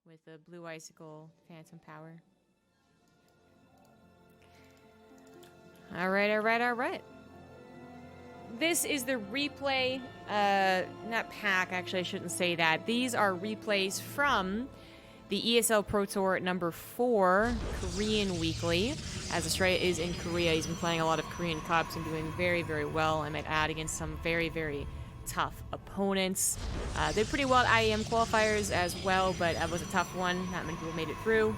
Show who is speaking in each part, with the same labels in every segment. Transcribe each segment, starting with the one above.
Speaker 1: with the Blue Icicle Phantom Power. All right. This is the replay, not pack, actually I shouldn't say that. These are replays from the ESL Pro Tour number 4 Korean Weekly. As Astrea is in Korea, he's been playing a lot of Korean Cups and doing very, very well, I might add, against some very, very tough opponents. Did pretty well at IEM qualifiers as well, but it was a tough one. Not many people made it through.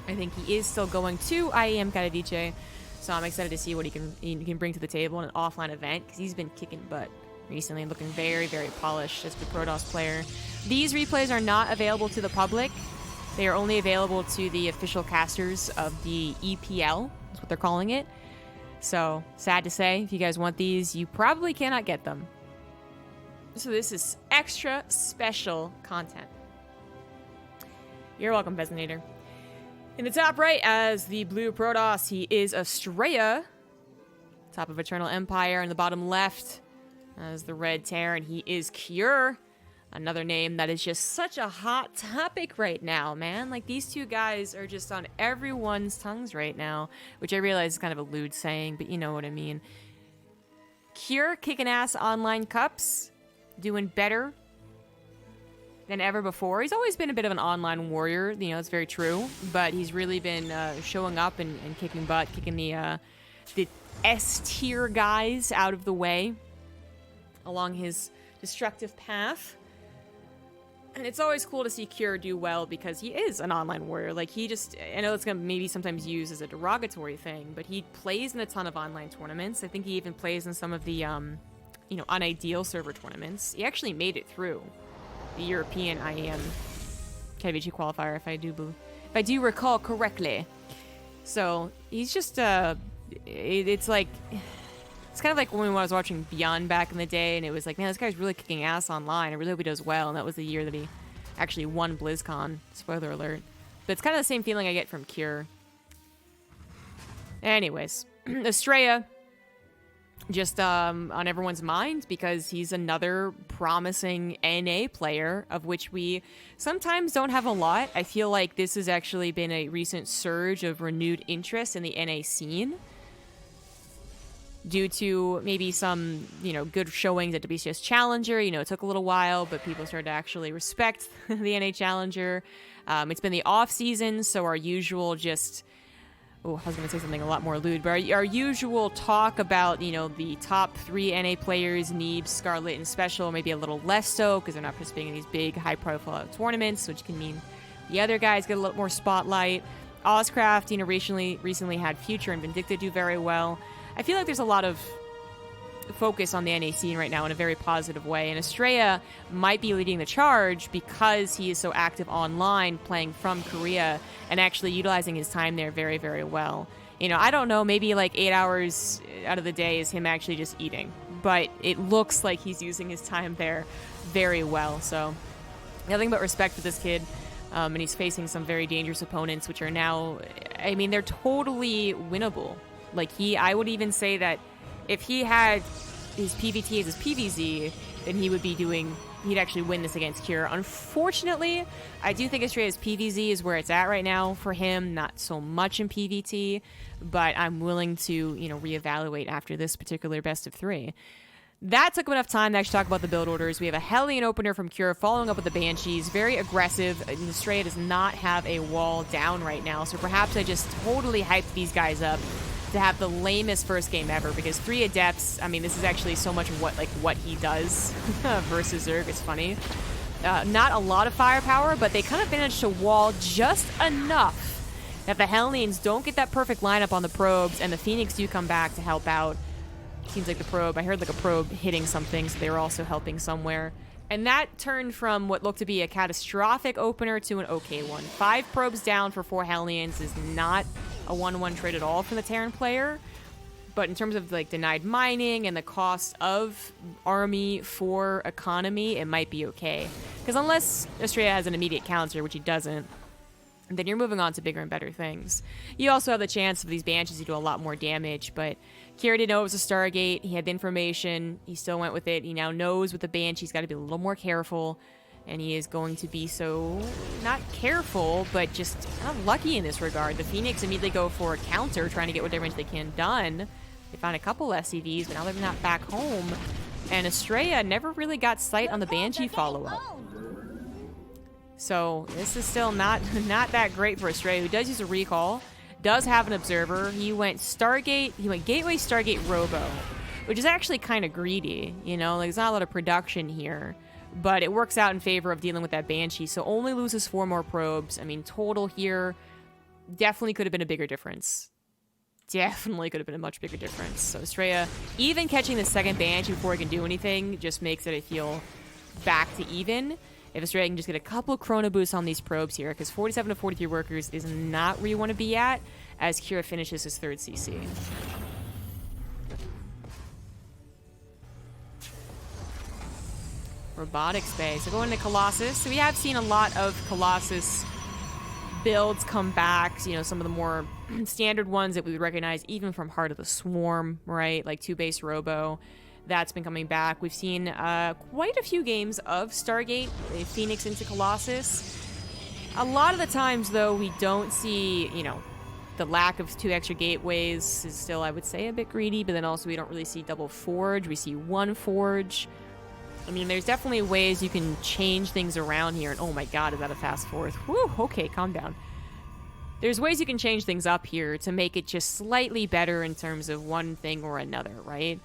Speaker 1: I think he is still going to IEM Katowice, so I'm excited to see what he can bring to the table in an offline event, because he's been kicking butt recently and looking very, very polished as a Protoss player. These replays are not available to the public. They are only available to the official casters of the EPL. That's what they're calling it. So, sad to say, if you guys want these, you probably cannot get them. So this is extra special content. You're welcome, Bezinator. In the top right, as the blue Protoss, he is Astrea, top of Eternal Empire. In the bottom left, as the red Terran, he is Cure. Another name that is just such a hot topic right now, man. Like, these two guys are just on everyone's tongues right now, which I realize is kind of a lewd saying, but you know what I mean. Cure kicking ass online cups, doing better than ever before. He's always been a bit of an online warrior, you know, it's very true, but he's really been showing up and kicking butt, kicking the S-tier guys out of the way along his destructive path. And it's always cool to see Cure do well because he is an online warrior. Like, he just, I know it's going to maybe sometimes used as a derogatory thing, but he plays in a ton of online tournaments. I think he even plays in some of the, you know, unideal server tournaments. He actually made it through the European IEM Katowice qualifier, if I do recall correctly. So he's just it's like, it's kind of like when I was watching Beyond back in the day, and it was like, man, this guy's really kicking ass online. I really hope he does well. And that was the year that he actually won BlizzCon. Spoiler alert. But it's kind of the same feeling I get from Cure. Anyways, Astrea, just on everyone's mind because he's another promising NA player, of which we sometimes don't have a lot. I feel like this has actually been a recent surge of renewed interest in the NA scene, due to maybe some, you know, good showings at WCS Challenger. You know, it took a little while, but people started to actually respect the NA Challenger. It's been the off season, so our usual just... Oh, I was going to say something a lot more lewd, but our usual talk about, you know, the top 3 NA players, Neebs, Scarlet, and Special, maybe a little less so, because they're not participating in these big, high-profile tournaments, which can mean the other guys get a little more spotlight. Ozcraft, you know, recently had Future and Vindicta do very well. I feel like there's a lot of focus on the NA scene right now in a very positive way, and Astrea might be leading the charge because he is so active online, playing from Korea, and actually utilizing his time there very, very well. You know, I don't know, maybe like 8 hours out of the day is him actually just eating, but it looks like he's using his time there very well, so nothing but respect for this kid. And he's facing some very dangerous opponents, which are now, I mean, they're totally winnable. Like, I would even say that if he had his PVT as his PVZ, then he'd actually win this against Cure. Unfortunately, I do think Astrea's PVZ is where it's at right now for him, not so much in PVT, but I'm willing to, you know, reevaluate after this particular best of 3. That took enough time to actually talk about the build orders. We have a Hellion opener from Cure following up with the Banshees. Very aggressive. Astrea does not have a wall down right now, so perhaps I just totally hyped these guys up to have the lamest first game ever, because 3 Adepts, I mean, this is actually so much what he does versus Zerg. It's funny. Not a lot of firepower, but they kind of managed to wall just enough that the Hellions don't get that perfect lineup on the probes, and the Phoenix do come back to help out. Seems like the probe, I heard like a probe hitting something, so they were also helping somewhere. And that turned from what looked to be a catastrophic opener to an okay one. 5 probes down for 4 Hellions is not a 1-1 trade at all from the Terran player. But in terms of like denied mining and the cost of army for economy, it might be okay. Because unless Astrea has an immediate counter, which he doesn't, then you're moving on to bigger and better things. You also have the chance of these Banshees to do a lot more damage, but Kira didn't know it was a Stargate. He had the information. He still went with it. He now knows with the Banshee, he's got to be a little more careful. And he is going to be so, not careful, but just kind of lucky in this regard. The Phoenix immediately go for a counter, trying to get what damage they can done. They found a couple SCVs, but now they're not back home. And Astrea never really got sight on the Banshee follow-up. So this is still not that great for Astrea, who does use a recall, does have an observer. He went Gateway, Stargate, Robo, which is actually kind of greedy, you know? Like, there's not a lot of production here. But it works out in favor of dealing with that Banshee, so only loses 4 more probes. I mean, total here definitely could have been a bigger difference. Definitely could have been a much bigger difference. So Astrea, even catching the second Banshee before he can do anything, just makes it, I feel, back to even. If Astrea can just get a couple of chrono boosts on these probes here, because 47 to 43 workers is not where you want to be at, as Kira finishes his 3rd CC. Robotics Bay. So going to Colossus. So we have seen a lot of Colossus builds come back. You know, some of the more standard ones that we would recognize even from Heart of the Swarm, right? Like 2-base Robo. That's been coming back. We've seen quite a few games of Stargate, Phoenix into Colossus. A lot of the times, though, we don't see, you know, the lack of 2 extra gateways is still, I would say, a bit greedy. But then also we don't really see double Forge. We see 1 Forge. I mean, there's definitely ways you can change things around here. And oh my god, is that a fast fourth? Whew, okay, calm down. There's ways you can change things up here to make it just slightly better in terms of one thing or another, right?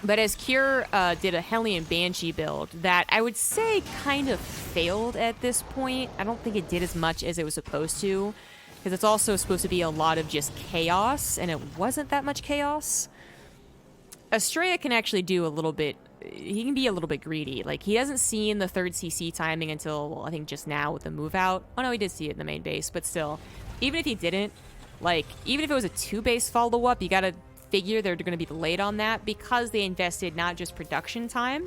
Speaker 1: But as Cure did a Hellion Banshee build that I would say kind of failed at this point. I don't think it did as much as it was supposed to, because it's also supposed to be a lot of just chaos, and it wasn't that much chaos. Astrea can actually do a little bit. He can be a little bit greedy. Like, he hasn't seen the 3rd CC timing until, well, I think just now with the move out. Oh no, he did see it in the main base, but still, even if he didn't, like, even if it was a 2-base follow-up, you gotta figure they're going to be delayed on that because they invested not just production time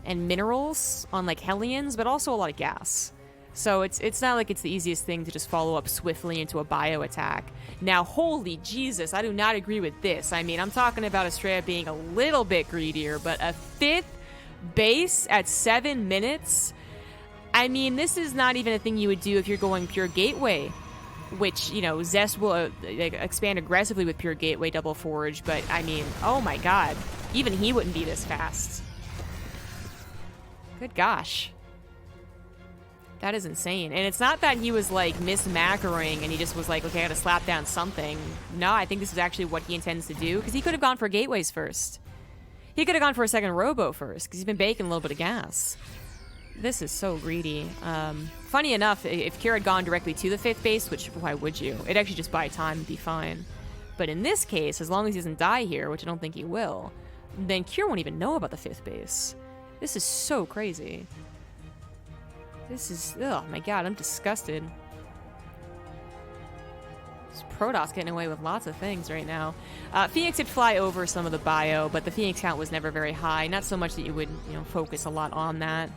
Speaker 1: and minerals on, like, Hellions, but also a lot of gas. So it's not like it's the easiest thing to just follow up swiftly into a bio attack. Now, holy Jesus, I do not agree with this. I mean, I'm talking about Astrea being a little bit greedier, but a 5th base at 7 minutes? I mean, this is not even a thing you would do if you're going pure gateway, which, you know, Zest will expand aggressively with pure gateway double forge, but I mean, oh my god, even he wouldn't be this fast. Good gosh. That is insane. And it's not that he was, like, mismacroing and he just was like, okay, I gotta slap down something. No, I think this is actually what he intends to do, because he could have gone for gateways first. He could have gone for a second Robo first, because he's been baking a little bit of gas. This is so greedy. Funny enough, if Kira had gone directly to the 5th base, which, why would you? It'd actually just buy time and be fine. But in this case, as long as he doesn't die here, which I don't think he will, then Kira won't even know about the 5th base. This is so crazy. This is, oh my god, I'm disgusted. This Protoss getting away with lots of things right now. Phoenix did fly over some of the bio, but the Phoenix count was never very high. Not so much that you would, you know, focus a lot on that.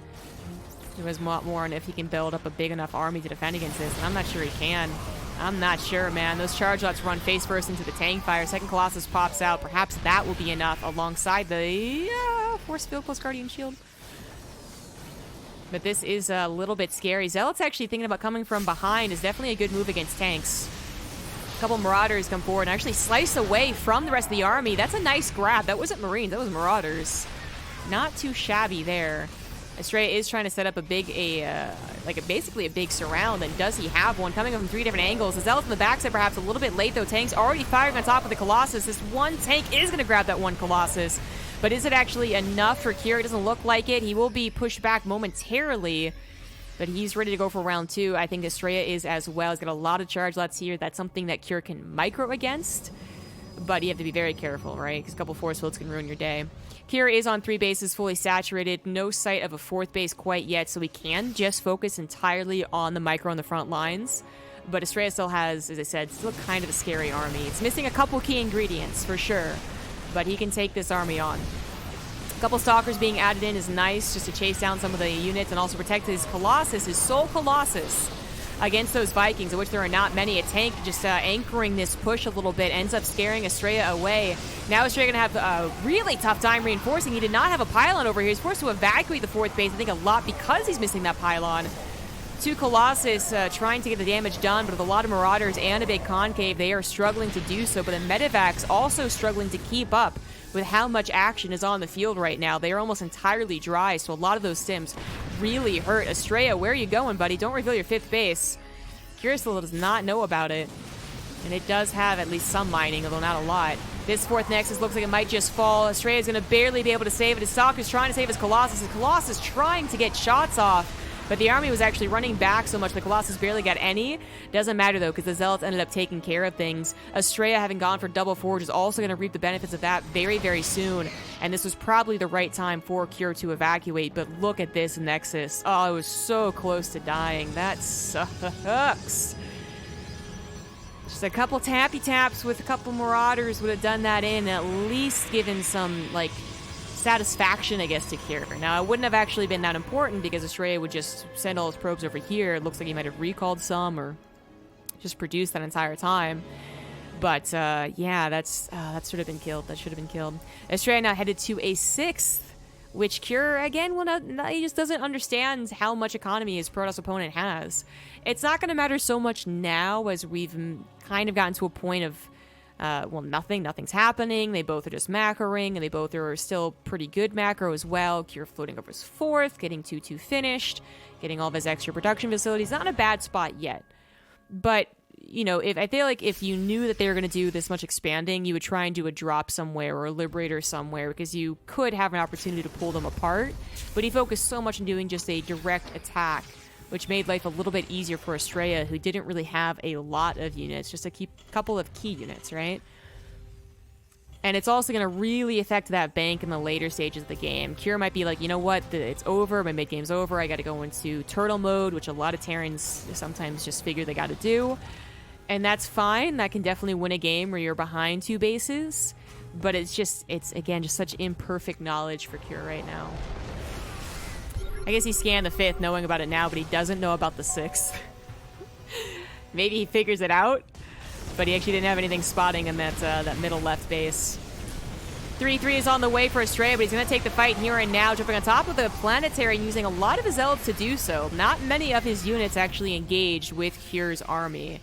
Speaker 1: There was a lot more on if he can build up a big enough army to defend against this, and I'm not sure he can. I'm not sure, man. Those charge lots run face first into the tank fire. Second Colossus pops out. Perhaps that will be enough alongside the Force Field plus Guardian Shield. But this is a little bit scary. Zealot's actually thinking about coming from behind. Is definitely a good move against tanks. A couple Marauders come forward and actually slice away from the rest of the army. That's a nice grab. That wasn't Marines, that was Marauders. Not too shabby there. Astrea is trying to set up a big, basically a big surround. And does he have one coming from 3 different angles? The Zealot's on the backside perhaps a little bit late though. Tank's already firing on top of the Colossus. This one tank is going to grab that one Colossus. But is it actually enough for Kira? It doesn't look like it. He will be pushed back momentarily, but he's ready to go for round 2. I think Astrea is as well. He's got a lot of charge lots here. That's something that Kira can micro against, but you have to be very careful, right? Because a couple force fields can ruin your day. Kira is on 3 bases, fully saturated. No sight of a 4th base quite yet, so we can just focus entirely on the micro on the front lines. But Astrea still has, as I said, still kind of a scary army. It's missing a couple key ingredients, for sure. But he can take this army on. A couple Stalkers being added in is nice, just to chase down some of the units and also protect his Colossus, his sole Colossus, against those Vikings, of which there are not many. A tank just anchoring this push a little bit, ends up scaring Astrea away. Now Astrea going to have a really tough time reinforcing. He did not have a pylon over here. He's forced to evacuate the 4th base, I think a lot because he's missing that pylon. 2 Colossus trying to get the damage done, but with a lot of Marauders and a big Concave, they are struggling to do so. But the Medevac's also struggling to keep up with how much action is on the field right now. They are almost entirely dry, so a lot of those stims really hurt. Astrea, where are you going, buddy? Don't reveal your 5th base. Curacil does not know about it, and it does have at least some mining, although not a lot. This 4th Nexus looks like it might just fall. Astrea is going to barely be able to save it. His Stalker's trying to save his Colossus. His Colossus trying to get shots off, but the army was actually running back so much the Colossus barely got any. Doesn't matter, though, because the Zealots ended up taking care of things. Astrea, having gone for double forge, is also going to reap the benefits of that very, very soon. And this was probably the right time for Cure to evacuate, but look at this Nexus. Oh, it was so close to dying. That sucks. Just a couple tappy taps with a couple Marauders would have done that in, at least given some, like, satisfaction, I guess, to Cure. Now, it wouldn't have actually been that important because Astrea would just send all his probes over here. It looks like he might have recalled some or just produced that entire time. But, yeah, that should have been killed. That should have been killed. Astrea now headed to a 6th, which Cure, again, he just doesn't understand how much economy his Protoss opponent has. It's not going to matter so much now as we've kind of gotten to a point of well, nothing's happening. They both are just macroing, and they both are still pretty good macro as well. Cure floating over his 4th, getting 2-2 finished, getting all of his extra production facilities. Not in a bad spot yet. But, you know, I feel like if you knew that they were going to do this much expanding, you would try and do a drop somewhere or a Liberator somewhere, because you could have an opportunity to pull them apart. But he focused so much on doing just a direct attack, which made life a little bit easier for Astrea, who didn't really have a lot of units, just a couple of key units, right? And it's also going to really affect that bank in the later stages of the game. Cure might be like, you know what, it's over, my mid-game's over, I got to go into turtle mode, which a lot of Terrans sometimes just figure they got to do. And that's fine, that can definitely win a game where you're behind 2 bases, but it's again, just such imperfect knowledge for Cure right now. I guess he scanned the 5th knowing about it now, but he doesn't know about the 6th. Maybe he figures it out, but he actually didn't have anything spotting in that middle left base. 3-3 is on the way for Astrea, but he's going to take the fight here and now, jumping on top of the Planetary and using a lot of his Zealots to do so. Not many of his units actually engaged with Cure's army,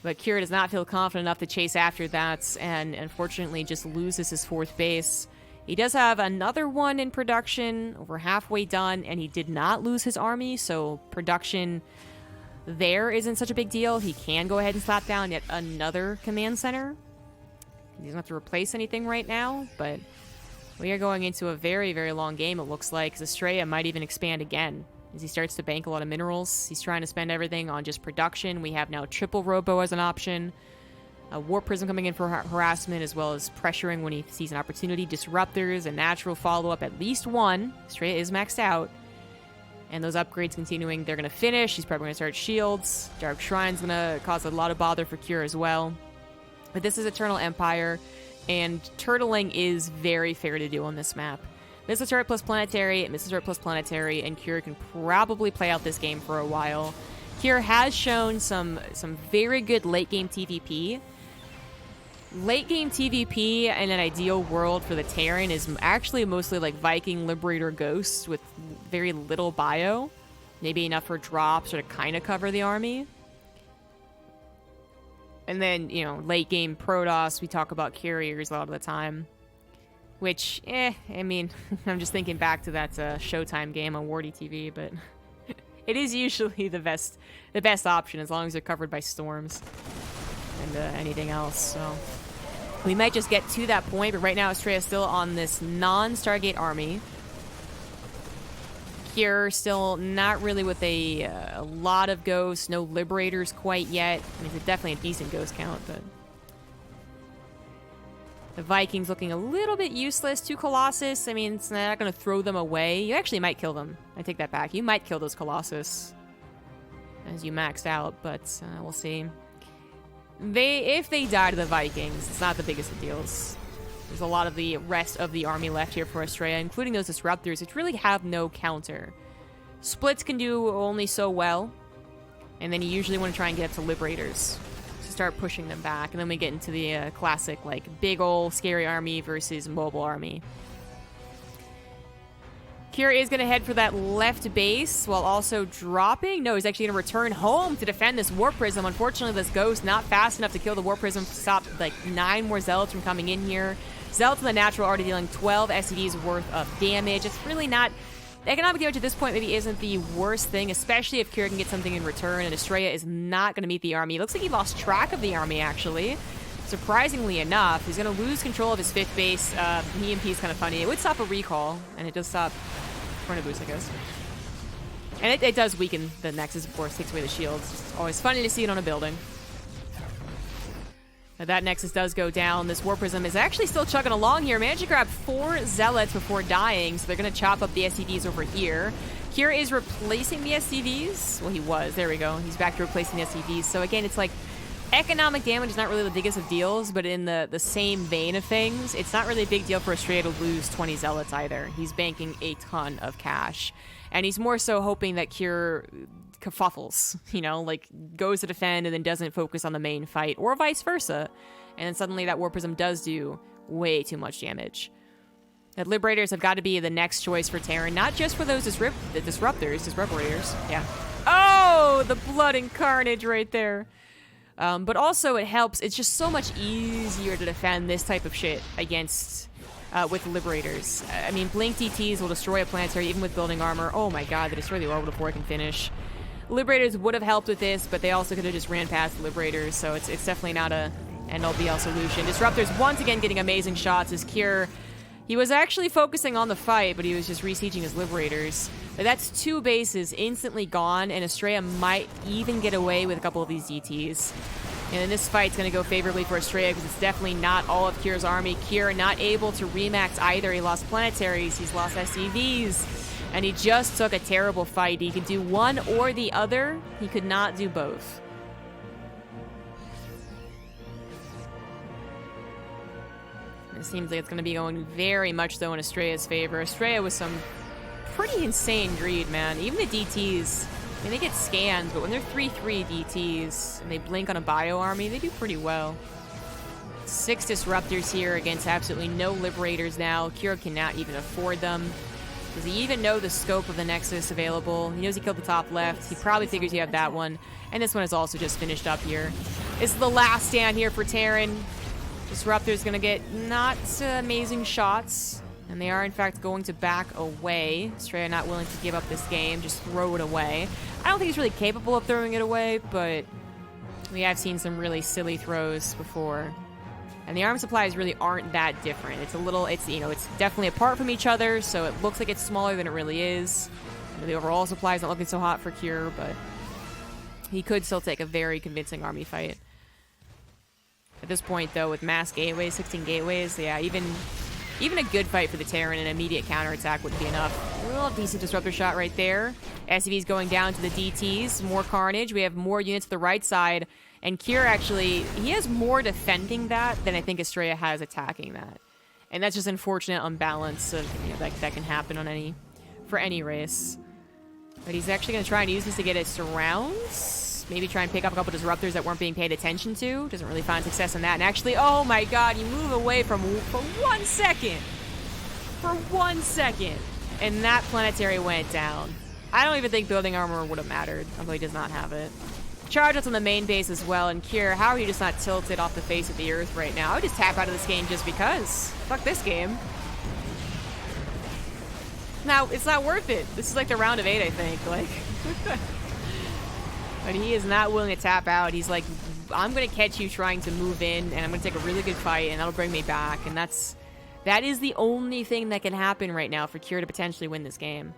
Speaker 1: but Cure does not feel confident enough to chase after that, and unfortunately just loses his 4th base. He does have another one in production, over halfway done, and he did not lose his army, so production there isn't such a big deal. He can go ahead and slap down yet another command center. He doesn't have to replace anything right now, but we are going into a very, very long game, it looks like, because Astrea might even expand again as he starts to bank a lot of minerals. He's trying to spend everything on just production. We have now triple Robo as an option. A Warp Prism coming in for harassment, as well as pressuring when he sees an opportunity. Disruptors, a natural follow-up, at least one. Astrea is maxed out. And those upgrades continuing, they're going to finish. He's probably going to start shields. Dark Shrine's going to cause a lot of bother for Cure as well. But this is Eternal Empire, and turtling is very fair to do on this map. Missile Turret plus Planetary, Missile Turret plus Planetary, and Cure can probably play out this game for a while. Cure has shown some very good late-game TVP. Late-game TVP in an ideal world for the Terran is actually mostly like Viking, Liberator, Ghosts with very little bio. Maybe enough for drops or to kind of cover the army. And then, you know, late-game Protoss, we talk about carriers a lot of the time. Which, I mean, I'm just thinking back to that Showtime game on Wardy TV, but it is usually the best option as long as they're covered by storms and anything else, so we might just get to that point, but right now Astrea is still on this non-Stargate army. Cure still not really with a lot of ghosts, no Liberators quite yet. I mean, it's definitely a decent ghost count, but the Vikings looking a little bit useless. 2 Colossus, I mean, it's not going to throw them away. You actually might kill them. I take that back. You might kill those Colossus as you maxed out, but we'll see. If they die to the Vikings, it's not the biggest of deals. There's a lot of the rest of the army left here for Astrea, including those Disruptors, which really have no counter. Splits can do only so well. And then you usually want to try and get up to Liberators to start pushing them back. And then we get into the classic, like, big ol' scary army versus mobile army. Kira is going to head for that left base while also dropping. No, he's actually going to return home to defend this War Prism. Unfortunately, this Ghost not fast enough to kill the War Prism to stop, like, 9 more Zealots from coming in here. Zealots in the natural already dealing 12 SCVs worth of damage. It's really not... Economic damage at this point maybe isn't the worst thing, especially if Kira can get something in return, and Astrea is not going to meet the army. It looks like he lost track of the army, actually. Surprisingly enough, he's going to lose control of his 5th base. EMP is kind of funny. It would stop a recall, and it does stop Tornado Boost, I guess. And it does weaken the Nexus, of course, takes away the shields. It's always funny to see it on a building. Now that Nexus does go down. This War Prism is actually still chugging along here. Managed to grab 4 Zealots before dying, so they're going to chop up the SCVs over here. Kira is replacing the SCVs. Well, he was. There we go. He's back to replacing the SCVs. So again, it's like economic damage is not really the biggest of deals, but in the same vein of things, it's not really a big deal for Astrea to lose 20 Zealots either. He's banking a ton of cash. And he's more so hoping that Kira kerfuffles, you know, like goes to defend and then doesn't focus on the main fight, or vice versa. And then suddenly that War Prism does do way too much damage. The Liberators have got to be the next choice for Terran, not just for those Disruptors. Yeah. Oh, the blood and carnage right there. But also it helps, it's just so much easier to defend this type of shit against, with Liberators. I mean, Blink DTs will destroy a planetary even with building armor. Oh my god, they destroy the orbital before it can finish. Liberators would have helped with this, but they also could have just ran past the Liberators, so it's definitely not a end-all be-all solution. Disruptors once again getting amazing shots as Kier. He was actually focusing on the fight, but he was just resieging his Liberators. But that's 2 bases instantly gone, and Astrea might even get away with a couple of these DTs. And then this fight's going to go favorably for Astrea because it's definitely not all of Kier's army. Kier not able to remax either. He lost planetaries, he's lost SCVs, and he just took a terrible fight. He could do one or the other. He could not do both. It seems like it's going to be going very much so in Astrea's favor. Astrea with some pretty insane greed, man. Even the DTs, I mean, they get scans, but when they're 3-3 DTs and they blink on a bio army, they do pretty well. 6 Disruptors here against absolutely no Liberators now. Kira cannot even afford them. Does he even know the scope of the Nexus available? He knows he killed the top left. He probably figures you have that one. And this one is also just finished up here. This is the last stand here for Terran. Disruptor's gonna get not amazing shots. And they are, in fact, going to back away. Astrea not willing to give up this game, just throw it away. I don't think he's really capable of throwing it away, but we have seen some really silly throws before. And the arm supplies really aren't that different. It's a little, you know, it's definitely apart from each other, so it looks like it's smaller than it really is. The overall supply is not looking so hot for Cure, but he could still take a very convincing army fight. At this point, though, with mass gateways, 16 gateways, yeah, even a good fight for the Terran, an immediate counterattack wouldn't be enough. A little decent disruptor shot right there. SCV's going down to the DTs. More carnage. We have more units to the right side. And Kier actually, he has more defending that than I think Astrea has attacking that. And that's just unfortunate unbalance of, you know, that can happen on for any race. But he's actually going to try and use this to get his surrounds. Maybe try and pick up a couple disruptors that weren't being paid attention to. Doesn't really find success in that. And actually, oh my god, you move away for 1 second. For 1 second. And that planetary went down. I don't even think building armor would have mattered, although he does not have it. Charge us on the main base as well, and Kier, how are you just not tilted off the face of the earth right now? I would just tap out of this game just because. Fuck this game. Now, it's not worth it. This is like the round of 8, I think. Like, but he is not willing to tap out. He's like, I'm going to catch you trying to move in, and I'm going to take a really good fight, and that'll bring me back. And that is the only thing that can happen right now for Kier to potentially win this game.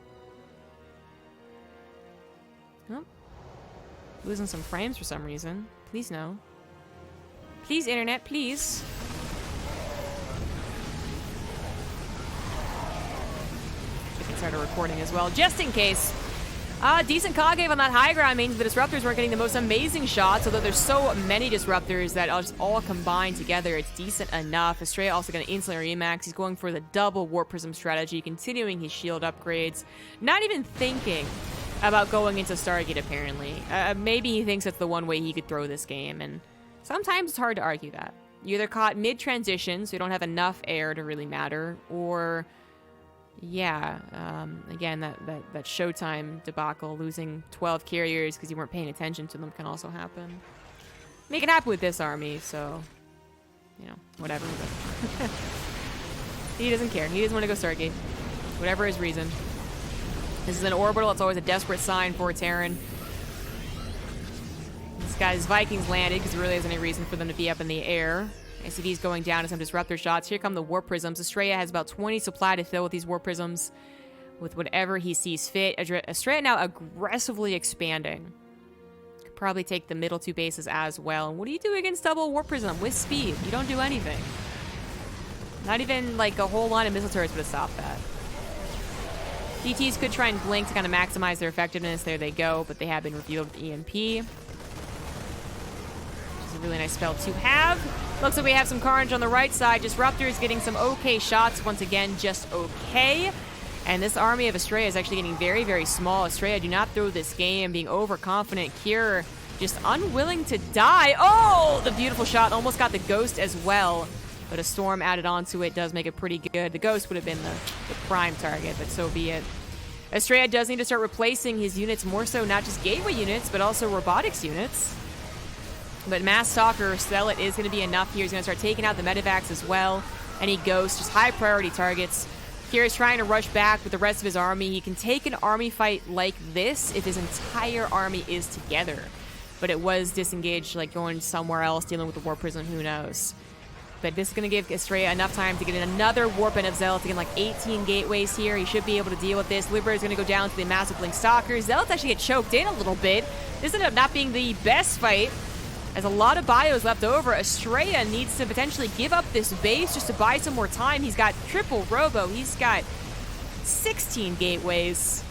Speaker 1: Oh. Losing some frames for some reason. Please no. Please, internet, please. I can start a recording as well, just in case. Decent concave on that high ground means the disruptors weren't getting the most amazing shots, although there's so many disruptors that just all combined together. It's decent enough. Astrea also going to instantly remax. He's going for the double Warp Prism strategy, continuing his shield upgrades. Not even thinking about going into Stargate, apparently. Maybe he thinks that's the one way he could throw this game, and sometimes it's hard to argue that. You either caught mid-transition, so you don't have enough air to really matter, or, yeah, again, that Showtime debacle, losing 12 carriers because you weren't paying attention to them can also happen. Make it happen with this army, so, you know, whatever. But he doesn't care. He doesn't want to go Stargate. Whatever his reason. This is an orbital. It's always a desperate sign for a Terran. This guy's Vikings landed because there really isn't any reason for them to be up in the air. SCV's going down to some disruptor shots. Here come the warp prisms. Astrea has about 20 supply to fill with these warp prisms with whatever he sees fit. Astrea now aggressively expanding. Could probably take the middle 2 bases as well. And what do you do against double warp prism with speed? You don't do anything. Not even like a whole line of missile turrets would have stopped that. DTs could try and blink to kind of maximize their effectiveness. There they go, but they have been revealed with EMP. Which is a really nice spell to have. Looks like we have some carnage on the right side. Disruptor is getting some okay shots. Once again, just okay. And this army of Astrea is actually getting very, very small. Astrea, do not throw this game. Being overconfident. Kier just unwilling to die. Oh, the beautiful shot. Almost got the ghost as well. But a storm added onto it does make it pretty good. The ghost would have been the prime target, but so be it. Astrea does need to start replacing his units more so, not just gateway units, but also robotics units. But Mass Stalker Zealot is going to be enough here. He's going to start taking out the medevacs as well. Any ghosts, just high priority targets. Kier is trying to rush back with the rest of his army. He can take an army fight like this if his entire army is together. But it was disengaged, like going somewhere else, dealing with the War Prism, who knows. But this is going to give Astrea enough time to get in another warp in of Zealots. Again, like 18 gateways here. He should be able to deal with this. Libra is going to go down to the massive Blink Stalkers. Zealots actually get choked in a little bit. This ended up not being the best fight, as a lot of bios left over. Astrea needs to potentially give up this base just to buy some more time. He's got triple robo. He's got 16 gateways.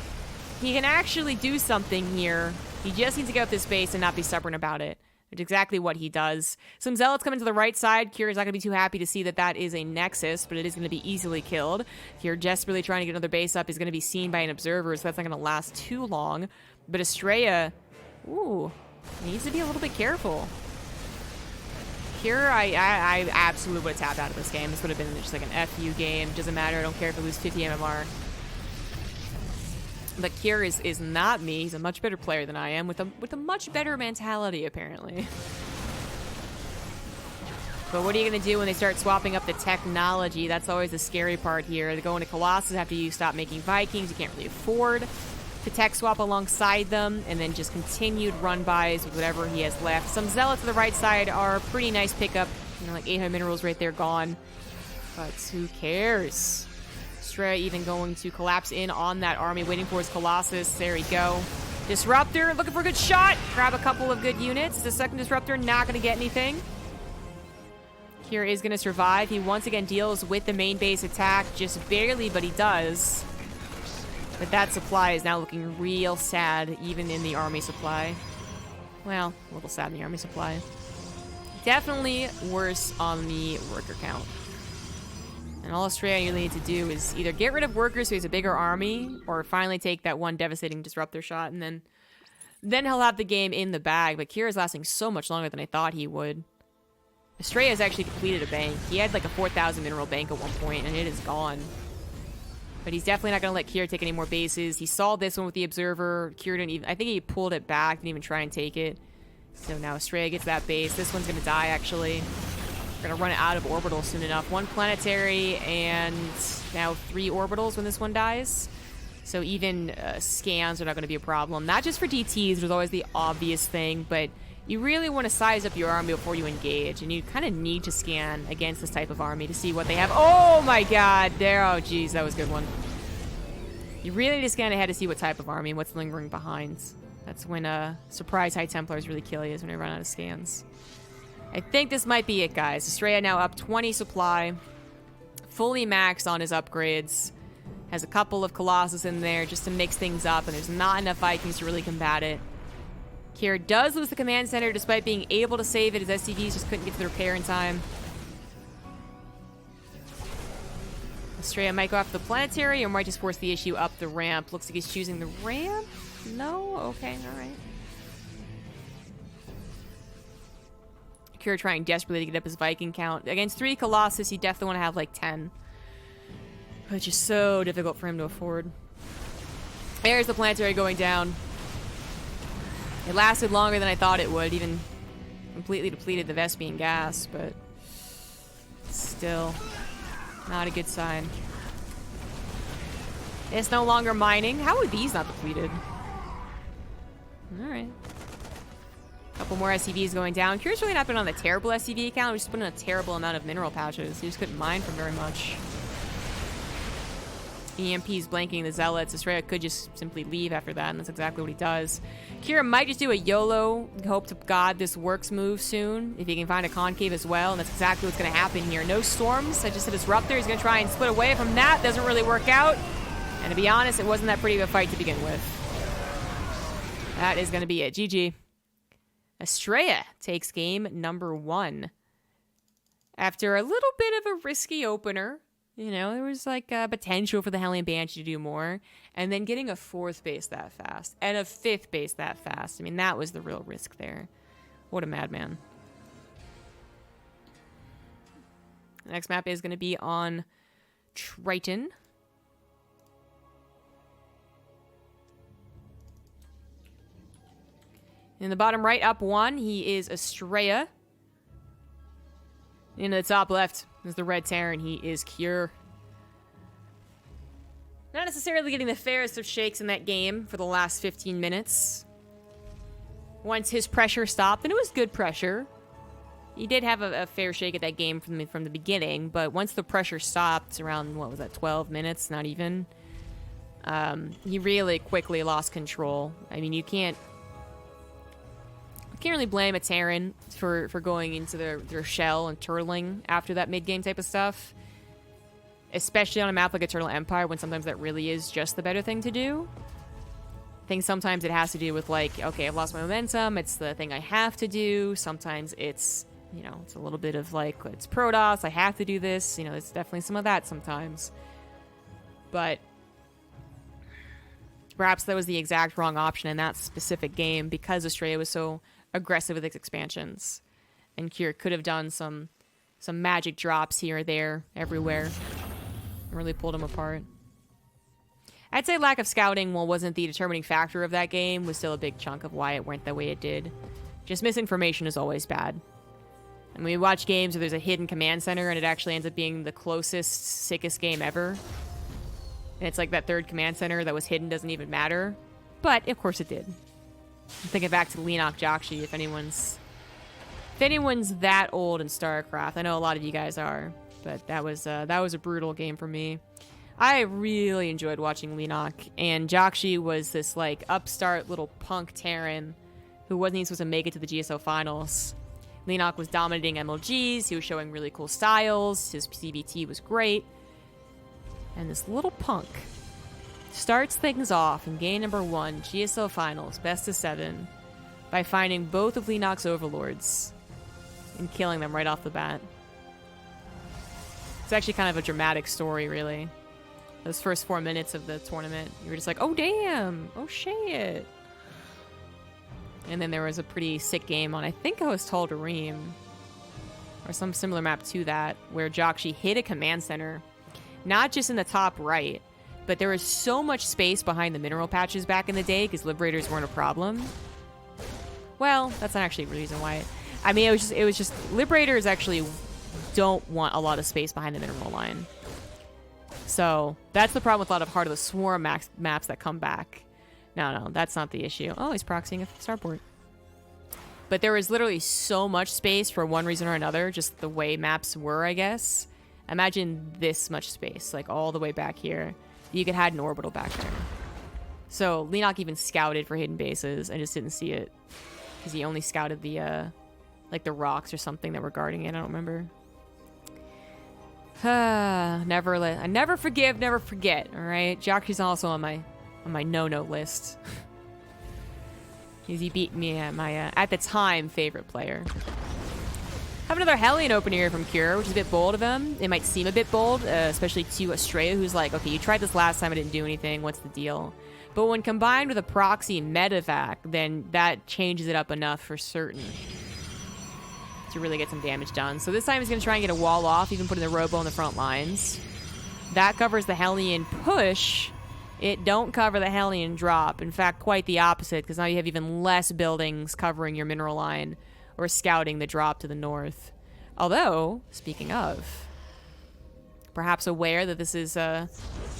Speaker 1: He can actually do something here. He just needs to get up this base and not be stubborn about it. It's exactly what he does. Some Zealots coming to the right side. Kier's not going to be too happy to see that that is a Nexus, but it is going to be easily killed. Kier desperately trying to get another base up. Is going to be seen by an observer, so that's not going to last too long. But Astrea, ooh, needs to be a little bit careful. Kier, I absolutely would have tapped out of this game. This would have been just like an FU game. Doesn't matter. I don't care if I lose 50 MMR. But Kier is not me. He's a much better player than I am, with a much better mentality, apparently. But what are you going to do when they start swapping up the technology? That's always the scary part here. They go into Colossus after you stop making Vikings. You can't really afford to tech swap alongside them, and then just continued run-bys with whatever he has left. Some Zealots to the right side are a pretty nice pickup. You know, like 800 minerals right there gone. But who cares? Astrea even going to collapse in on that army, waiting for his Colossus. There we go. Disruptor, looking for a good shot. Grab a couple of good units. The second Disruptor, not going to get anything. Kier is going to survive. He once again deals with the main base attack. Just barely, but he does. But that supply is now looking real sad, even in the army supply. Well, a little sad in the army supply. Definitely worse on the worker count. And all Astrea really needs to do is either get rid of workers so he has a bigger army, or finally take that one devastating disruptor shot, and then he'll have the game in the bag. But Kier is lasting so much longer than I thought he would. Astrea has actually completed a bank. He had like a 4,000 mineral bank at one point, and it is gone. But he's definitely not going to let Kier take any more bases. He saw this one with the Observer. Kier didn't even... I think he pulled it back, didn't even try and take it. So now Astrea gets that base. This one's going to die, actually. We're going to run out of orbital soon enough. One planetary and now 3 orbitals when this one dies. So even scans are not going to be a problem. Not just for DTs, which is always the obvious thing, but you really want to size up your army before you engage, and you kind of need to scan against this type of army to see what they have. Oh my god, there, oh geez, that was a good one. You really need to scan ahead to see what type of army and what's lingering behind. That's when surprise High Templars really kill you, is when they run out of scans. I think this might be it, guys. Astrea now up 20 supply, fully maxed on his upgrades. Has a couple of Colossus in there just to mix things up, and there's not enough Vikings to really combat it. Kier does lose the command center despite being able to save it. His SCVs just couldn't get to the repair in time. Astrea might go after the planetary or might just force the issue up the ramp. Looks like he's choosing the ramp? No? Okay, alright. Kira trying desperately to get up his Viking count. Against 3 Colossus, you definitely want to have like 10. Which is so difficult for him to afford. There's the planetary going down. It lasted longer than I thought it would. Even completely depleted the Vespian gas, but still not a good sign. It's no longer mining. How are these not depleted? Alright. Couple more SCVs going down. Curious really not been on the terrible SCV account. We just put in a terrible amount of mineral pouches. He just couldn't mine for very much. EMP's blanking the Zealots. Astrea could just simply leave after that, and that's exactly what he does. Kira might just do a YOLO, hope to God this works move soon, if he can find a concave as well, and that's exactly what's going to happen here. No storms. I just hit Disruptor. He's going to try and split away from that. Doesn't really work out. And to be honest, it wasn't that pretty of a fight to begin with. That is going to be it. GG. Astrea takes game number 1. After a little bit of a risky opener, you know, there was like a potential for the Hellion Banshee to do more, and then getting a 4th base that fast, and a 5th base that fast. I mean, that was the real risk there. What a madman. The next map is going to be on Triton. In the bottom right, up 1, he is Astrea. In the top left is the Red Terran. He is Cure. Not necessarily getting the fairest of shakes in that game for the last 15 minutes. Once his pressure stopped, and it was good pressure. He did have a fair shake at that game from the beginning, but once the pressure stopped around, what was that, 12 minutes? Not even. He really quickly lost control. I mean, you can't really blame a Terran for going into their shell and turtling after that mid-game type of stuff. Especially on a map like Eternal Empire, when sometimes that really is just the better thing to do. I think sometimes it has to do with, like, okay, I've lost my momentum, it's the thing I have to do. Sometimes it's, you know, it's a little bit of, like, it's Protoss, I have to do this. You know, there's definitely some of that sometimes. But perhaps that was the exact wrong option in that specific game because Astrea was so aggressive with its expansions, and Kira could have done some magic drops here or there everywhere and really pulled him apart. I'd say lack of scouting, while wasn't the determining factor of that game, was still a big chunk of why it went the way it did. Just misinformation is always bad. And we watch games where there's a hidden command center and it actually ends up being the closest, sickest game ever. And it's like that 3rd command center that was hidden doesn't even matter. But of course it did. I'm thinking back to Leonok Jakshi, if anyone's that old in StarCraft. I know a lot of you guys are, but that was a brutal game for me. I really enjoyed watching Leonok, and Jakshi was this like upstart little punk Terran who wasn't even supposed to make it to the GSO finals. Leonok was dominating MLGs, he was showing really cool styles, his CBT was great, and this little punk starts things off in game number 1, GSO Finals, best of 7, by finding both of Leonok's overlords and killing them right off the bat. It's actually kind of a dramatic story, really. Those first 4 minutes of the tournament, you were just like, oh damn, oh shit. And then there was a pretty sick game on, I think I was told Reem, or some similar map to that, where Jakshi hit a command center, not just in the top right, but there was so much space behind the mineral patches back in the day because Liberators weren't a problem. Well, that's not actually the reason why. I mean, it was just Liberators actually don't want a lot of space behind the mineral line. So that's the problem with a lot of Heart of the Swarm maps that come back. No, that's not the issue. Oh, he's proxying a starport. But there was literally so much space for one reason or another, just the way maps were, I guess. Imagine this much space, like all the way back here. You could have an orbital back there. So Leonok even scouted for hidden bases. I just didn't see it because he only scouted the like the rocks or something that were guarding it. I don't remember. I never forgive, never forget. All right, Jakshi's also on my no-no list. He beat me at my at the time favorite player. Have another Hellion opener here from Cure, which is a bit bold of him. It might seem a bit bold, especially to Astrea, who's like, okay, you tried this last time, I didn't do anything, what's the deal? But when combined with a proxy medevac, then that changes it up enough for certain to really get some damage done. So this time he's going to try and get a wall off, even putting the Robo on the front lines. That covers the Hellion push. It don't cover the Hellion drop. In fact, quite the opposite, because now you have even less buildings covering your mineral line or scouting the drop to the north. Although, speaking of, perhaps aware that this is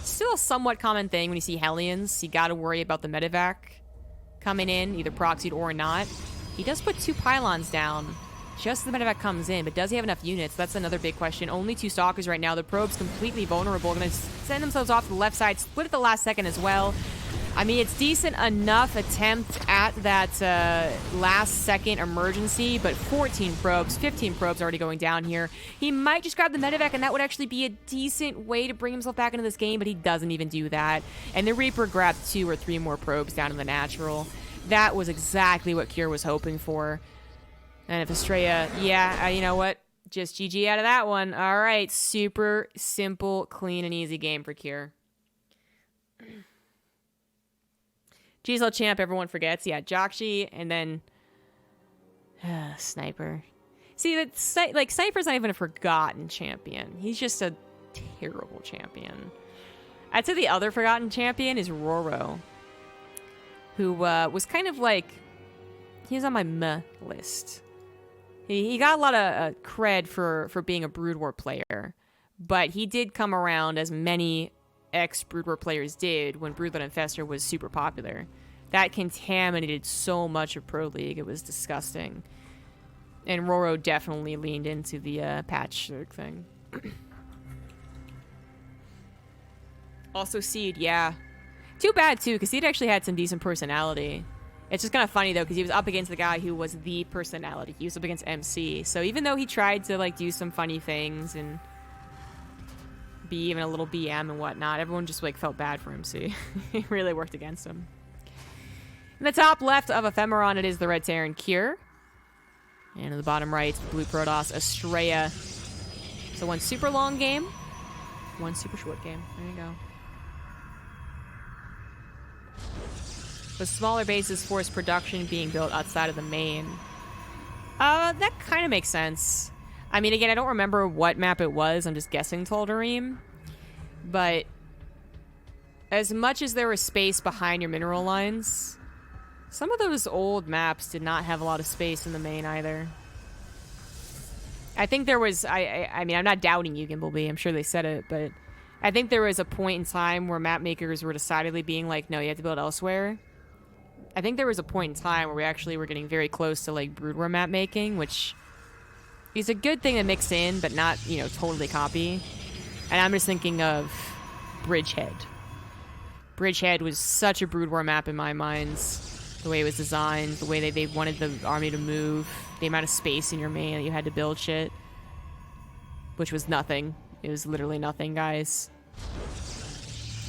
Speaker 1: still a somewhat common thing when you see Hellions. You got to worry about the medevac coming in, either proxied or not. He does put 2 pylons down just as the medevac comes in, but does he have enough units? That's another big question. Only 2 stalkers right now. The probe's completely vulnerable. Going to send themselves off to the left side, split at the last second as well. I mean, it's decent enough attempt at that last second emergency, but 14 probes, 15 probes already going down here. He might just grab the medevac, and that would actually be a decent way to bring himself back into this game, but he doesn't even do that. And the Reaper grabbed 2 or 3 more probes down in the natural. That was exactly what Cure was hoping for. And if Astrea, yeah, you know what? Just GG out of that one. All right, super simple, clean, and easy game for Cure. GSL champ, everyone forgets. Yeah, Jakshi, and then Sniper. See, like Sniper's not even a forgotten champion. He's just a terrible champion. I'd say the other forgotten champion is Roro, who was kind of like, he was on my meh list. He got a lot of cred for being a Brood War player, but he did come around, as many ex-Brood War players did, when Broodlord Infestor was super popular. That contaminated so much of Pro League, it was disgusting. And Roro definitely leaned into the patch thing. Also Seed, yeah. Too bad, too, because Seed actually had some decent personality. It's just kind of funny, though, because he was up against the guy who was the personality. He was up against MC. So even though he tried to, like, do some funny things and be even a little BM and whatnot, everyone just, like, felt bad for MC. It really worked against him. In the top left of Ephemeron, it is the Red Terran Cure. And in the bottom right, the Blue Protoss Astrea. So one super long game, one super short game. There you go. With smaller bases force production being built outside of the main. That kind of makes sense. I mean, again, I don't remember what map it was. I'm just guessing Tal'Darim. But as much as there was space behind your mineral lines, some of those old maps did not have a lot of space in the main either. I think there was, I mean, I'm not doubting you, Gimbleby. I'm sure they said it, but I think there was a point in time where map makers were decidedly being like, no, you have to build elsewhere. I think there was a point in time where we actually were getting very close to, like, Brood War map making, which is a good thing to mix in, but not, you know, totally copy. And I'm just thinking of Bridgehead. Bridgehead was such a Brood War map in my mind. The way it was designed, the way they wanted the army to move, the amount of space in your main that you had to build shit. Which was nothing. It was literally nothing, guys.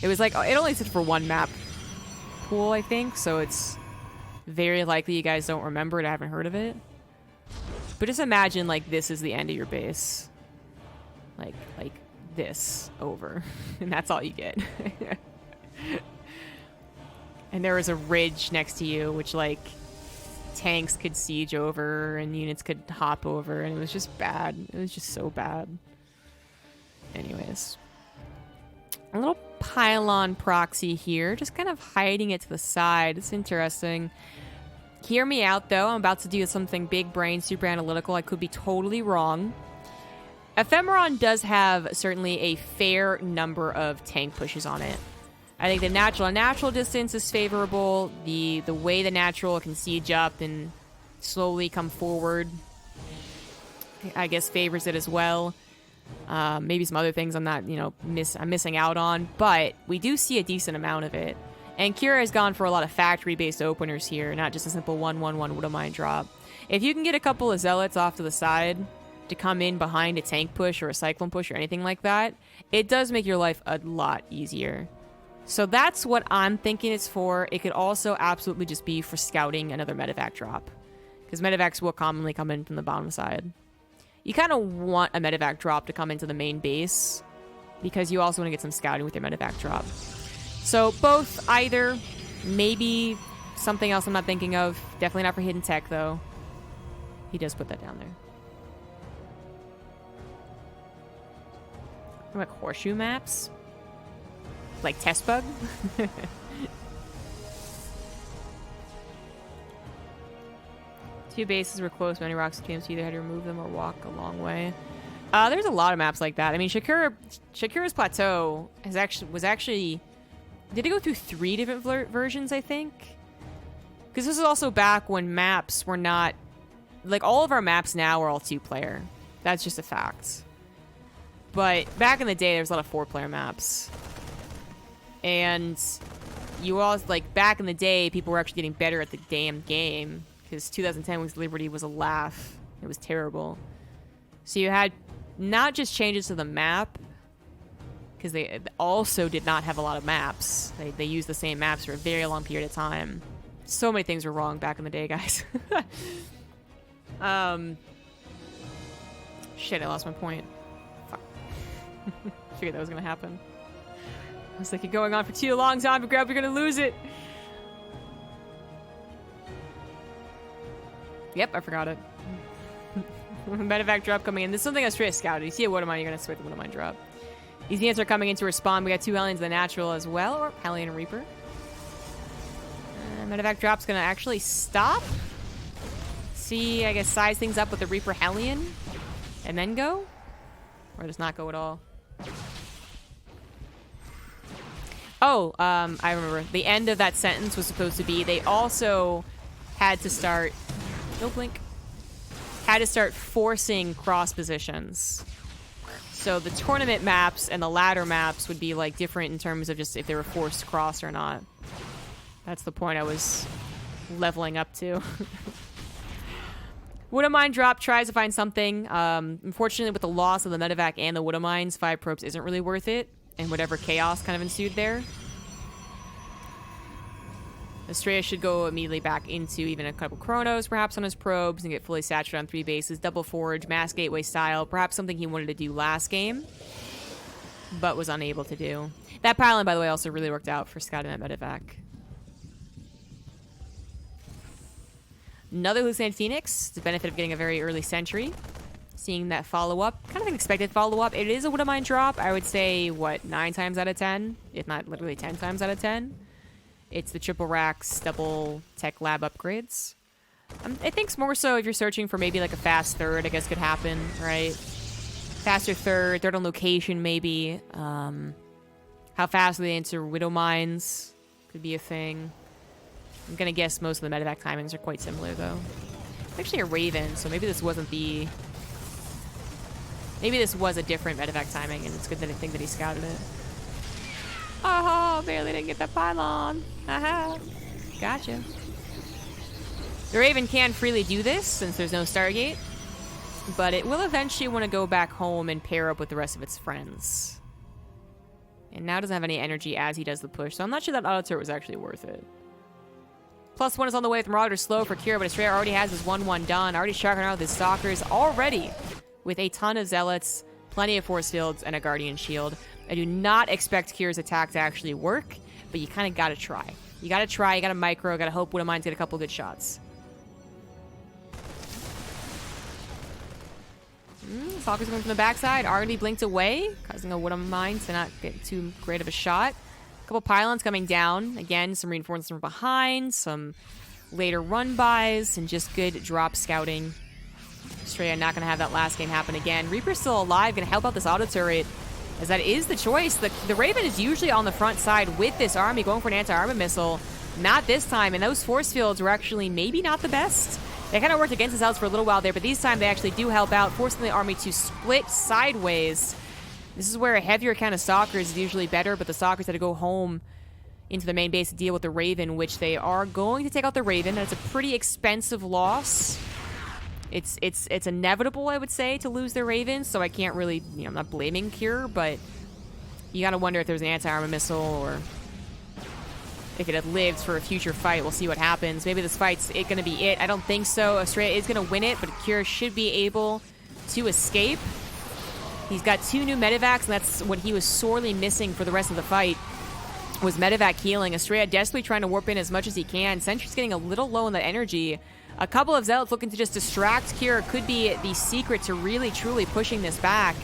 Speaker 1: It was like, it only existed for one map pool, I think, so it's very likely you guys don't remember it, I haven't heard of it. But just imagine, like, this is the end of your base. Like this, over. And that's all you get. And there was a ridge next to you, which, like, tanks could siege over and units could hop over, and it was just bad. It was just so bad. Anyways. A little pylon proxy here, just kind of hiding it to the side. It's interesting. Hear me out, though. I'm about to do something big brain, super analytical. I could be totally wrong. Ephemeron does have certainly a fair number of tank pushes on it. I think the natural distance is favorable. The way the natural can siege up and slowly come forward, I guess, favors it as well. Maybe some other things I'm not, you know, I'm missing out on, but we do see a decent amount of it. And Kira has gone for a lot of factory-based openers here, not just a simple 1/1 Widowmine drop. If you can get a couple of Zealots off to the side to come in behind a tank push or a Cyclone push or anything like that, it does make your life a lot easier. So that's what I'm thinking it's for. It could also absolutely just be for scouting another medevac drop, because medevacs will commonly come in from the bottom side. You kind of want a medevac drop to come into the main base because you also want to get some scouting with your medevac drop. So both, either, maybe something else I'm not thinking of. Definitely not for hidden tech, though. He does put that down there. Like horseshoe maps? Like test bug? Two bases were close. Many rocks between them, so you either had to remove them or walk a long way. There's a lot of maps like that. I mean, Shakura's Plateau was actually... Did it go through 3 different versions, I think? Because this is also back when maps were not... Like, all of our maps now are all 2-player. That's just a fact. But back in the day, there was a lot of 4-player maps. And you all... Like, back in the day, people were actually getting better at the damn game. Because 2010 Wings of Liberty was a laugh. It was terrible. So you had not just changes to the map, because they also did not have a lot of maps. They used the same maps for a very long period of time. So many things were wrong back in the day, guys. Shit, I lost my point. Fuck. Figured that was gonna happen. I was like, you're going on for too long, ZombieGrub, you're gonna lose it. Yep, I forgot it. Medevac drop coming in. This is something Astrea scouted. You see a Woodamine, you're gonna switch the Woodamine drop. These units are coming in to respond. We got 2 Hellions in the natural as well, or Hellion and Reaper. Medevac drop's gonna actually stop. See, I guess size things up with the Reaper Hellion, and then go, or just not go at all. Oh, I remember. The end of that sentence was supposed to be they also had to start. No blink. Had to start forcing cross positions. So the tournament maps and the ladder maps would be like different in terms of just if they were forced cross or not. That's the point I was leveling up to. Woodamine drop tries to find something. Unfortunately, with the loss of the medevac and the Woodamines, 5 probes isn't really worth it, and whatever chaos kind of ensued there. Astrea should go immediately back into even a couple chronos, perhaps on his probes, and get fully saturated on 3 bases. Double forge, mass gateway style, perhaps something he wanted to do last game, but was unable to do. That pylon, by the way, also really worked out for scouting that medevac. Another Lucent Phoenix, the benefit of getting a very early sentry. Seeing that follow-up, kind of an expected follow-up. It is a Woodamine drop, I would say, what, 9 times out of 10? If not literally 10 times out of 10. It's the triple racks, double tech lab upgrades. I think more so if you're searching for maybe like a fast third, I guess could happen, right? Faster third on location maybe. How fast are they into Widow Mines? Could be a thing. I'm gonna guess most of the medevac timings are quite similar though. It's actually a Raven, so maybe this wasn't the... Maybe this was a different medevac timing, and it's good that I think that he scouted it. Oh, barely didn't get that pylon. Aha. Gotcha. The Raven can freely do this since there's no Stargate, but it will eventually want to go back home and pair up with the rest of its friends. And now doesn't have any energy as he does the push, so I'm not sure that auto turret was actually worth it. +1 is on the way with Marauder slow for Kira, but Astrea already has his 1-1 done. Already shocking out with his Stalkers already with a ton of Zealots, plenty of Force Fields, and a Guardian Shield. I do not expect Kira's attack to actually work, but you kind of gotta try. You gotta try, you gotta micro, gotta hope Woodamines get a couple good shots. Stalkers coming from the backside, already blinked away, causing a Woodamine to not get too great of a shot. A couple pylons coming down. Again, some reinforcements from behind, some later run-bys, and just good drop scouting. Astrea not gonna have that last game happen again. Reaper's still alive, gonna help out this auto turret. As that is the choice. The Raven is usually on the front side with this army, going for an anti-armor missile. Not this time, and those force fields were actually maybe not the best. They kind of worked against his house for a little while there, but this time they actually do help out, forcing the army to split sideways. This is where a heavier kind of Stalkers is usually better, but the Stalkers had to go home into the main base to deal with the Raven, which they are going to take out the Raven. That's a pretty expensive loss. It's inevitable, I would say, to lose their Ravens, so I can't really, I'm not blaming Cure, but you gotta wonder if there's an anti-armor missile or if it had lived for a future fight. We'll see what happens. Maybe this fight's gonna be it. I don't think so. Astrea is gonna win it, but Cure should be able to escape. He's got 2 new medevacs, and that's what he was sorely missing for the rest of the fight, was medevac healing. Astrea desperately trying to warp in as much as he can. Sentry's getting a little low on that energy. A couple of Zealots looking to just distract Kira could be the secret to really, truly pushing this back.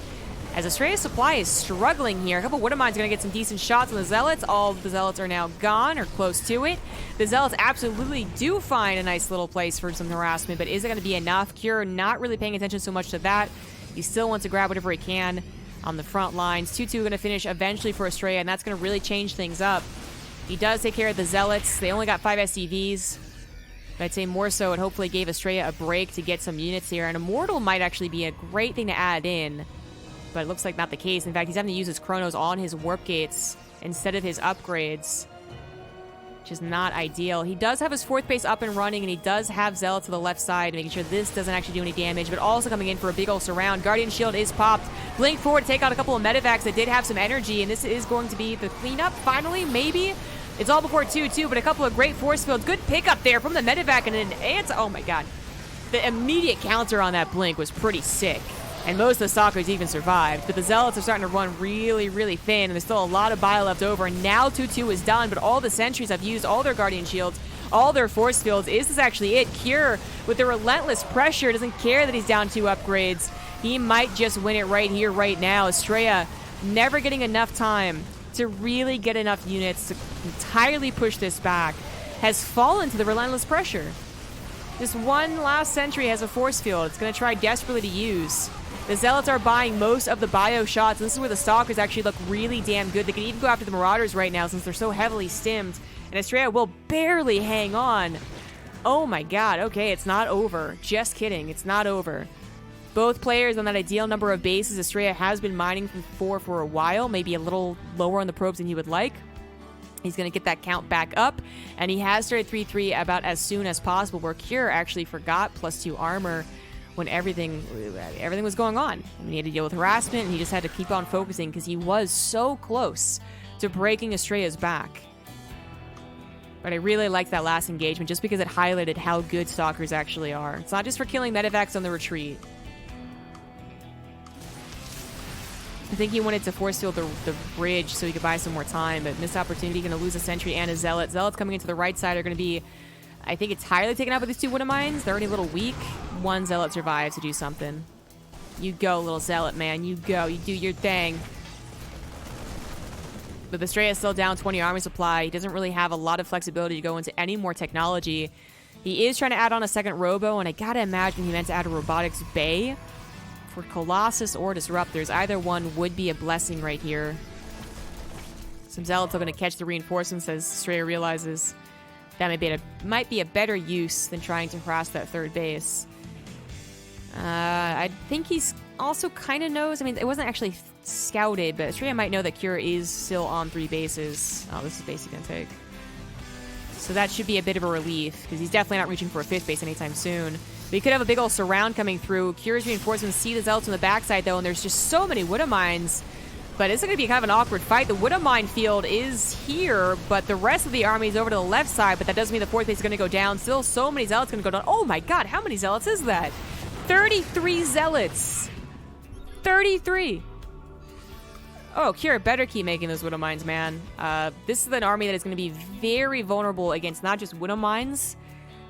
Speaker 1: As Astrea's supply is struggling here. A couple Wood of Mine's going to get some decent shots on the Zealots. All of the Zealots are now gone or close to it. The Zealots absolutely do find a nice little place for some harassment, but is it going to be enough? Kira not really paying attention so much to that. He still wants to grab whatever he can on the front lines. 2-2 going to finish eventually for Astrea, and that's going to really change things up. He does take care of the Zealots. They only got 5 SCVs. But I'd say more so it hopefully gave Astrea a break to get some units here. And Immortal might actually be a great thing to add in. But it looks like not the case. In fact, he's having to use his Chronos on his Warp Gates instead of his upgrades, which is not ideal. He does have his 4th base up and running, and he does have Zealot to the left side, making sure this doesn't actually do any damage, but also coming in for a big ol' surround. Guardian Shield is popped. Blink forward to take out a couple of medevacs that did have some energy, and this is going to be the cleanup, finally, maybe? It's all before 2-2, but a couple of great force fields. Good pickup there from the medevac, and an answer. Oh my god. The immediate counter on that blink was pretty sick. And most of the Stalkers even survived. But the Zealots are starting to run really, really thin, and there's still a lot of bio left over. And now 2-2 is done, but all the sentries have used all their Guardian Shields, all their force fields. Is this actually it? Cure, with the relentless pressure, doesn't care that he's down 2 upgrades. He might just win it right here, right now. Astrea never getting enough time to really get enough units to entirely push this back, has fallen to the relentless pressure. This one last sentry has a force field. It's going to try desperately to use. The Zealots are buying most of the bio shots, and this is where the Stalkers actually look really damn good. They can even go after the Marauders right now since they're so heavily stimmed. And Astrea will barely hang on. Oh my god, okay, it's not over. Just kidding, it's not over. Both players on that ideal number of bases. Astrea has been mining from 4 for a while, maybe a little lower on the probes than he would like. He's going to get that count back up, and he has started 3-3 about as soon as possible, where Cure actually forgot +2 armor when everything was going on. And he had to deal with harassment, and he just had to keep on focusing because he was so close to breaking Astrea's back. But I really liked that last engagement just because it highlighted how good Stalkers actually are. It's not just for killing medevacs on the retreat. I think he wanted to force field the bridge so he could buy some more time, but missed opportunity, going to lose a sentry and a Zealot. Zealots coming into the right side are going to be, I think, entirely taken out by these 2 Wood of Mines. They're already a little weak. 1 Zealot survives to do something. You go, little Zealot, man. You go. You do your thing. But the Astrea is still down 20 army supply. He doesn't really have a lot of flexibility to go into any more technology. He is trying to add on a second Robo, and I gotta imagine he meant to add a Robotics Bay for Colossus or Disruptors. Either one would be a blessing right here. Some Zealots are going to catch the reinforcements as Astrea realizes that might be a better use than trying to harass that 3rd base. I think he's also kind of knows. I mean, it wasn't actually scouted, but Astrea might know that Cure is still on 3 bases. Oh, this is basically going to take. So that should be a bit of a relief, because he's definitely not reaching for a 5th base anytime soon. But he could have a big old surround coming through. Cure's reinforcements see the Zealots on the backside, though, and there's just so many Wood of Mines. But it's going to be kind of an awkward fight. The Wood of Mine field is here, but the rest of the army is over to the left side, but that doesn't mean the 4th base is going to go down. Still so many Zealots going to go down. Oh my god, how many Zealots is that? 33 Zealots! 33! Oh, Cure better keep making those Wood of Mines, man. This is an army that is going to be very vulnerable against not just Wood of Mines,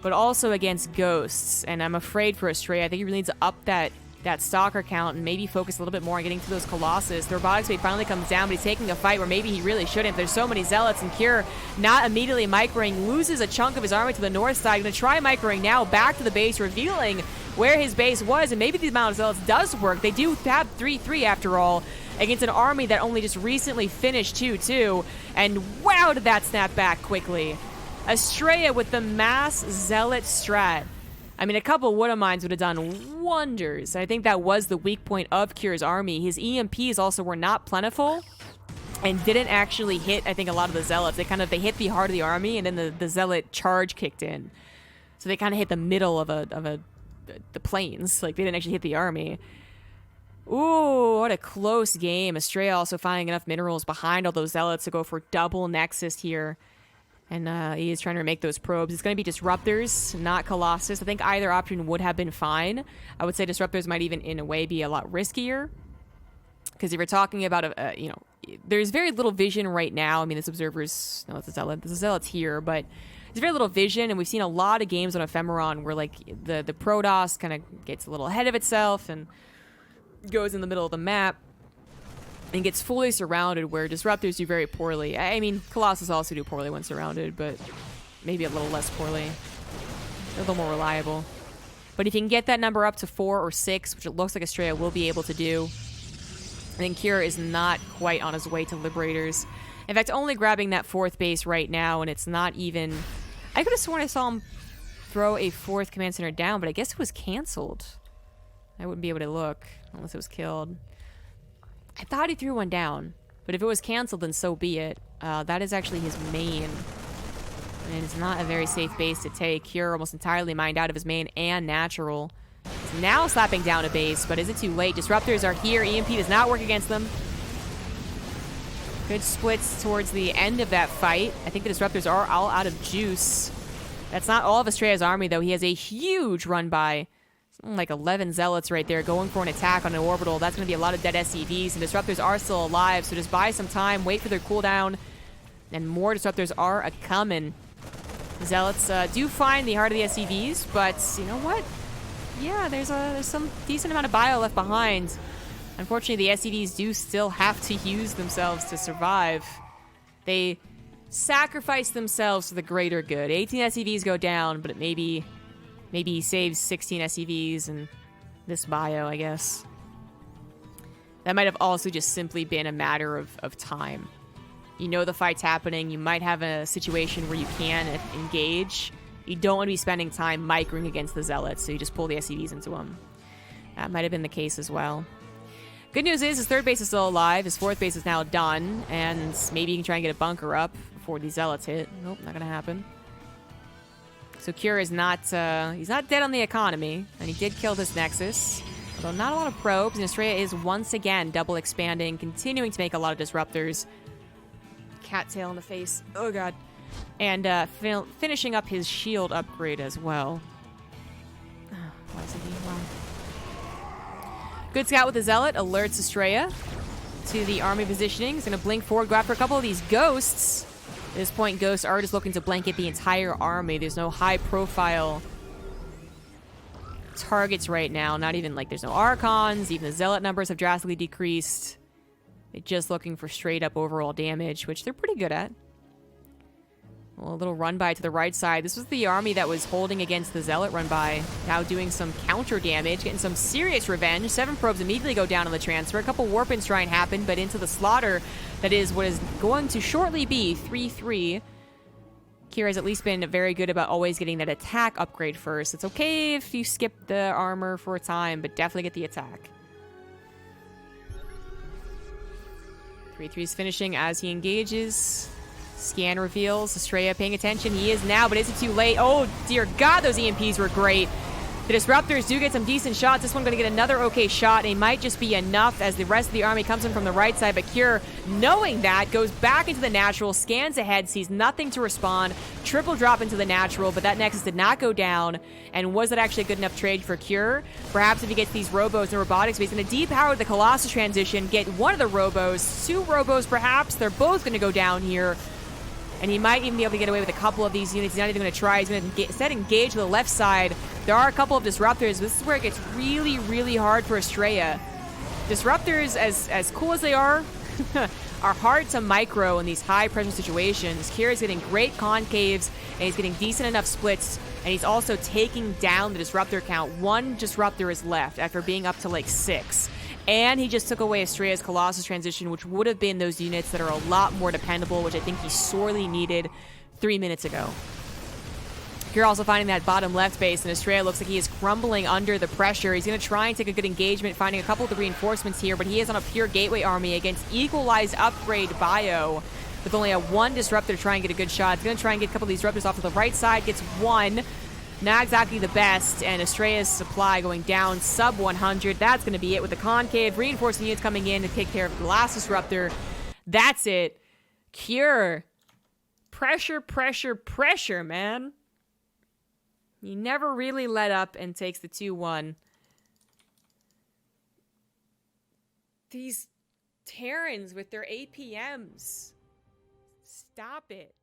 Speaker 1: but also against ghosts. And I'm afraid for Astrea, I think he really needs to up that Stalker count and maybe focus a little bit more on getting to those Colossus. The Robotics Bay finally comes down, but he's taking a fight where maybe he really shouldn't. There's so many Zealots, and Cure not immediately microing, loses a chunk of his army to the north side. Going to try microing now back to the base, revealing where his base was, and maybe the amount of Zealots does work. They do have 3-3 after all, against an army that only just recently finished 2-2, and wow, did that snap back quickly. Astrea with the mass Zealot strat. I mean, a couple Wood of Mines would have done wonders. I think that was the weak point of Cure's army. His EMPs also were not plentiful and didn't actually hit, I think, a lot of the Zealots. They hit the heart of the army, and then the Zealot charge kicked in. So they kind of hit the middle of the plains. Like, they didn't actually hit the army. Ooh, what a close game. Astrea also finding enough minerals behind all those Zealots to go for double Nexus here. And he is trying to make those probes. It's going to be Disruptors, not Colossus. I think either option would have been fine. I would say Disruptors might even, in a way, be a lot riskier. Because if you're talking about, there's very little vision right now. I mean, this Observer's... No, it's a Zealot. This is Zealot's here, but there's very little vision, and we've seen a lot of games on Ephemeron where, like, the Protoss kind of gets a little ahead of itself and goes in the middle of the map and gets fully surrounded, where Disruptors do very poorly. I mean, Colossus also do poorly when surrounded, but maybe a little less poorly. They're a little more reliable. But if you can get that number up to 4 or 6, which it looks like Astrea will be able to do, I think Kira is not quite on his way to Liberators. In fact, only grabbing that 4th base right now, and it's not even... I could have sworn I saw him throw a 4th command center down, but I guess it was canceled. I wouldn't be able to look unless it was killed. I thought he threw one down, but if it was canceled, then so be it. That is actually his main, and it's not a very safe base to take. Kira almost entirely mined out of his main and natural. He's now slapping down a base, but is it too late? Disruptors are here. EMP does not work against them. Good splits towards the end of that fight. I think the Disruptors are all out of juice. That's not all of Astrea's army, though. He has a huge run by. Like 11 Zealots right there going for an attack on an orbital. That's going to be a lot of dead SCVs, and Disruptors are still alive, so just buy some time, wait for their cooldown, and more Disruptors are a-coming. Zealots do find the heart of the SCVs, but you know what? Yeah, there's some decent amount of bio left behind. Unfortunately, the SCVs do still have to use themselves to survive. They sacrifice themselves for the greater good. 18 SCVs go down, but it maybe he saves 16 SCVs and this bio, I guess. That might have also just simply been a matter of time. You know the fight's happening. You might have a situation where you can engage. You don't want to be spending time microing against the Zealots, so you just pull the SCVs into them. That might have been the case as well. Good news is his 3rd base is still alive. His 4th base is now done, and maybe he can try and get a bunker up before these Zealots hit. Nope, not going to happen. So Kira is not, he's not dead on the economy, and he did kill this Nexus. Although not a lot of probes, and Astrea is once again double expanding, continuing to make a lot of Disruptors. Cattail in the face. Oh god. And finishing up his shield upgrade as well. Why is it being wrong? Good scout with the Zealot, alerts Astrea to the army positioning. He's going to blink forward, go after a couple of these ghosts. At this point, ghosts are just looking to blanket the entire army. There's no high-profile targets right now. Not even, like, there's no Archons. Even the Zealot numbers have drastically decreased. They're just looking for straight-up overall damage, which they're pretty good at. Well, a little run-by to the right side. This was the army that was holding against the Zealot run-by. Now doing some counter damage, getting some serious revenge. 7 probes immediately go down on the transfer. A couple warp-ins try and happen, but into the slaughter, that is what is going to shortly be 3-3. Kira has at least been very good about always getting that attack upgrade first. It's okay if you skip the armor for a time, but definitely get the attack. 3-3 is finishing as he engages. Scan reveals Astrea paying attention. He is now, but is it too late? Oh, dear God, those EMPs were great. The Disruptors do get some decent shots. This one going to get another okay shot. It might just be enough as the rest of the army comes in from the right side. But Kure, knowing that, goes back into the natural, scans ahead, sees nothing to respond. Triple drop into the natural, but that Nexus did not go down. And was it actually a good enough trade for Kure? Perhaps if he gets these Robos and Robotics, but he's going to depower the Colossus transition, get one of the Robos, 2 Robos perhaps. They're both going to go down here. And he might even be able to get away with a couple of these units. He's not even going to try. He's going to instead engage to the left side. There are a couple of Disruptors. This is where it gets really, really hard for Astrea. Disruptors, as cool as they are hard to micro in these high-pressure situations. Kira's getting great concaves, and he's getting decent enough splits, and he's also taking down the Disruptor count. 1 Disruptor is left after being up to, like, 6. And he just took away Astrea's Colossus transition, which would have been those units that are a lot more dependable, which I think he sorely needed 3 minutes ago. You're also finding that bottom left base, and Astrea looks like he is crumbling under the pressure. He's going to try and take a good engagement, finding a couple of the reinforcements here, but he is on a pure gateway army against equalized upgrade bio, with only a 1 Disruptor to try and get a good shot. He's going to try and get a couple of these Disruptors off to the right side, gets 1. Not exactly the best, and Astrea's supply going down sub 100. That's going to be it with the concave. Reinforcing units coming in to take care of the last Disruptor. That's it. Kure pressure, pressure, pressure, man. He never really let up and takes the 2-1. These Terrans with their APMs. Stop it.